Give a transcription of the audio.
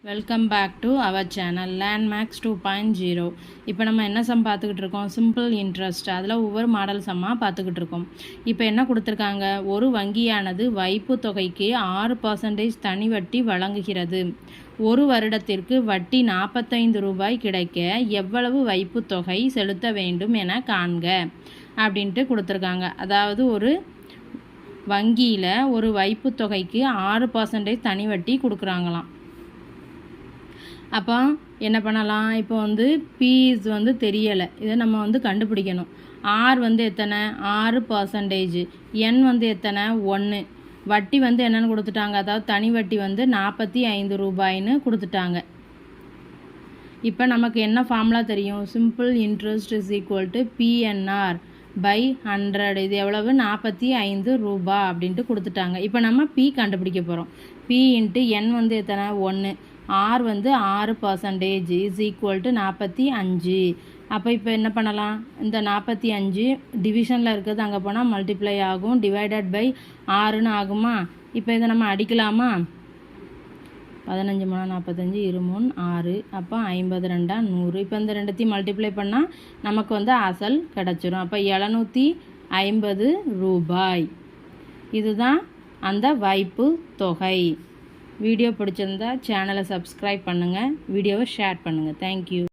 Welcome back to our channel Landmax 2.0. இப்போ நம்ம என்ன சம் பார்த்துக்கிட்டு இருக்கோம்? Simple interest. அதில் ஒவ்வொரு மாடல் சம்மாக பார்த்துக்கிட்டு இருக்கோம். இப்போ என்ன கொடுத்துருக்காங்க? ஒரு வங்கியானது வைப்பு தொகைக்கு 6% தனி வட்டி வழங்குகிறது. ஒரு வருடத்திற்கு வட்டி 45 ரூபாய் கிடைக்க எவ்வளவு வைப்பு தொகை செலுத்த வேண்டும் என காண்க அப்படின்ட்டு கொடுத்துருக்காங்க. அதாவது ஒரு வங்கியில் ஒரு வைப்பு தொகைக்கு 6% தனி வட்டி கொடுக்குறாங்களாம். அப்போ என்ன பண்ணலாம்? இப்போ பீஸ் தெரியலை, இதை நம்ம கண்டுபிடிக்கணும். ஆர் எத்தனை? 6%. என் எத்தனை? 1. வட்டி என்னென்னு கொடுத்துட்டாங்க, அதாவது தனி வட்டி 45 ரூபாய்ன்னு கொடுத்துட்டாங்க. இப்போ நமக்கு என்ன ஃபார்முலா தெரியும்? Simple interest is equal to PNR by 100. இது எவ்வளவு? 45 ரூபா அப்படின்ட்டு கொடுத்துட்டாங்க. இப்போ நம்ம P கண்டுபிடிக்க போகிறோம். P இன்ட்டு N எத்தனை? 1. R 6% is equal to 45. அப்போ இப்போ என்ன பண்ணலாம்? இந்த 45 டிவிஷனில் இருக்கிறது அங்கே போனால் மல்டிப்ளை ஆகும், டிவைடட் பை 6ன்னு ஆகுமா? இப்போ இதை நம்ம அடிக்கலாமா? 15 3 45, 2 3 6. அப்போ 50 2 100. இப்போ இந்த ரெண்டுத்தையும் மல்டிப்ளை பண்ணால் நமக்கு அசல் கிடச்சிரும். அப்போ 750 ரூபாய். இதுதான் அந்த வைப்பு தொகை. வீடியோ பிடிச்சிருந்தா சேனலை சப்ஸ்கிரைப் பண்ணுங்கள், வீடியோவை ஷேர் பண்ணுங்கள். தேங்க்யூ.